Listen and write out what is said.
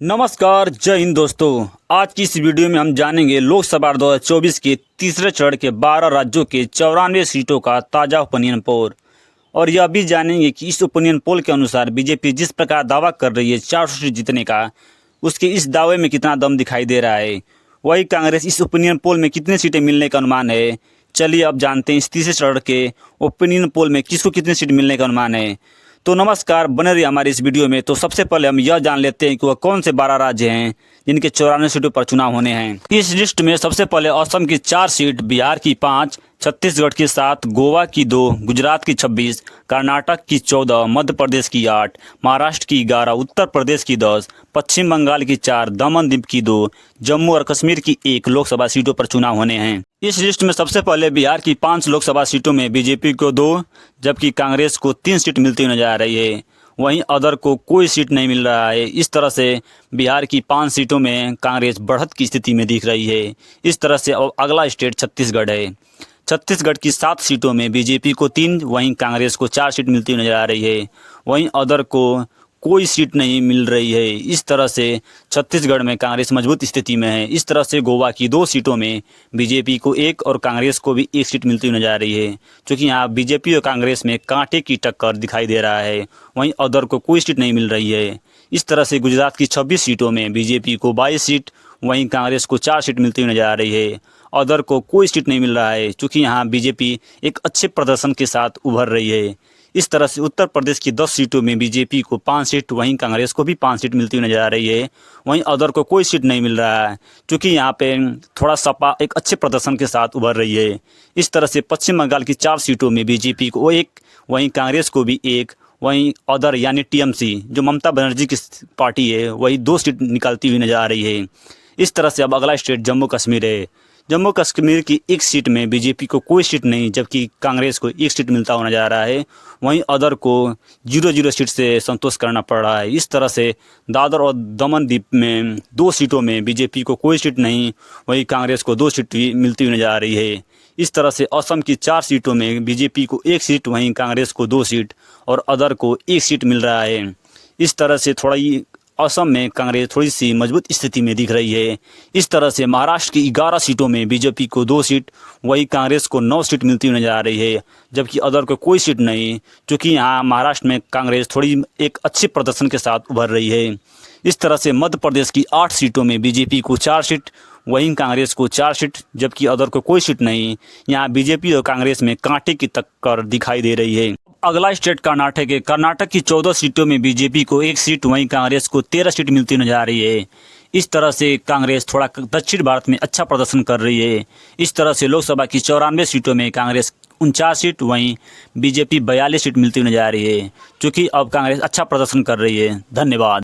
नमस्कार, जय हिंद दोस्तों। आज की इस वीडियो में हम जानेंगे लोकसभा 2024 के तीसरे चरण के 12 राज्यों के 94 सीटों का ताज़ा ओपिनियन पोल। और यह भी जानेंगे कि इस ओपिनियन पोल के अनुसार बीजेपी जिस प्रकार दावा कर रही है 400 सीट जीतने का, उसके इस दावे में कितना दम दिखाई दे रहा है। वही कांग्रेस इस ओपिनियन पोल में कितनी सीटें मिलने का अनुमान है। चलिए अब जानते हैं इस तीसरे चरण के ओपिनियन पोल में किसको कितनी सीट मिलने का अनुमान है। तो नमस्कार, बने रहिए हमारी इस वीडियो में। तो सबसे पहले हम यह जान लेते हैं कि वह कौन से 12 राज्य हैं जिनके 94 सीटों पर चुनाव होने हैं। इस लिस्ट में सबसे पहले असम की 4 सीट, बिहार की 5, छत्तीसगढ़ की 7, गोवा की 2, गुजरात की 26, कर्नाटक की 14, मध्य प्रदेश की 8, महाराष्ट्र की 11, उत्तर प्रदेश की 10, पश्चिम बंगाल की 4, दमन दीव की 2, जम्मू और कश्मीर की 1 लोकसभा सीटों पर चुनाव होने हैं। इस लिस्ट में सबसे पहले बिहार की 5 लोकसभा सीटों में बीजेपी को 2, जबकि कांग्रेस को 3 सीट मिलती हुई नजर आ रही है। वहीं अदर को कोई सीट नहीं मिल रहा है। इस तरह से बिहार की 5 सीटों में कांग्रेस बढ़त की स्थिति में दिख रही है। इस तरह से अब अगला स्टेट छत्तीसगढ़ है। छत्तीसगढ़ की 7 सीटों में बीजेपी को 3, वहीं कांग्रेस को 4 सीट मिलती हुई नजर आ रही है। वहीं अदर को कोई सीट नहीं मिल रही है। इस तरह से छत्तीसगढ़ में कांग्रेस मजबूत स्थिति में है। इस तरह से गोवा की 2 सीटों में बीजेपी को 1 और कांग्रेस को भी 1 सीट मिलती हुई नजर आ रही है, क्योंकि यहाँ बीजेपी और कांग्रेस में कांटे की टक्कर दिखाई दे रहा है। वहीं अदर को कोई सीट नहीं मिल रही है। इस तरह से गुजरात की 26 सीटों में बीजेपी को 22 सीट, वहीं कांग्रेस को 4 सीट मिलती हुई नजर आ रही है। अदर को कोई सीट नहीं मिल रहा है, क्योंकि यहाँ बीजेपी एक अच्छे प्रदर्शन के साथ उभर रही है। इस तरह से उत्तर प्रदेश की 10 सीटों में बीजेपी को 5 सीट, वहीं कांग्रेस को भी 5 सीट मिलती हुई नजर आ रही है। वहीं अदर को कोई सीट नहीं मिल रहा है, क्योंकि यहाँ पे थोड़ा सपा एक अच्छे प्रदर्शन के साथ उभर रही है। इस तरह से पश्चिम बंगाल की 4 सीटों में बीजेपी को 1, वहीं कांग्रेस को भी 1, वहीं अदर यानी टीएमसी जो ममता बनर्जी की पार्टी है वही 2 सीट निकालती हुई नजर आ रही है। इस तरह से अब अगला स्टेट जम्मू कश्मीर है। जम्मू कश्मीर की 1 सीट में बीजेपी को कोई सीट नहीं, जबकि कांग्रेस को 1 सीट मिलता हुआ नजर आ रहा है। वहीं अदर को 0-0 सीट से संतोष करना पड़ रहा है। इस तरह से दादर और दमन दीव में 2 सीटों में बीजेपी को कोई सीट नहीं, वहीं कांग्रेस को 2 सीट मिलती हुई नजर आ रही है। इस तरह से असम की 4 सीटों में बीजेपी को 1 सीट, वहीं कांग्रेस को 2 सीट और अदर को 1 सीट मिल रहा है। इस तरह से असम में कांग्रेस थोड़ी सी मजबूत स्थिति में दिख रही है। इस तरह से महाराष्ट्र की 11 सीटों में बीजेपी को 2 सीट, वहीं कांग्रेस को 9 सीट मिलती हुई नजर आ रही है, जबकि अदर को कोई सीट नहीं, क्योंकि यहाँ महाराष्ट्र में कांग्रेस थोड़ी एक अच्छे प्रदर्शन के साथ उभर रही है। इस तरह से मध्य प्रदेश की 8 सीटों में बीजेपी को 4 सीट, वहीं कांग्रेस को 4 सीट, जबकि अदर को कोई सीट नहीं। यहाँ बीजेपी और कांग्रेस में कांटे की टक्कर दिखाई दे रही है। अगला स्टेट कर्नाटक है। कर्नाटक की 14 सीटों में बीजेपी को 1 सीट, वहीं कांग्रेस को 13 सीट मिलती नजर आ रही है। इस तरह से कांग्रेस थोड़ा दक्षिण भारत में अच्छा प्रदर्शन कर रही है। इस तरह से लोकसभा की 94 सीटों में कांग्रेस 49 सीट, वहीं बीजेपी 42 सीट मिलती नजर आ रही है, क्योंकि अब कांग्रेस अच्छा प्रदर्शन कर रही है। धन्यवाद।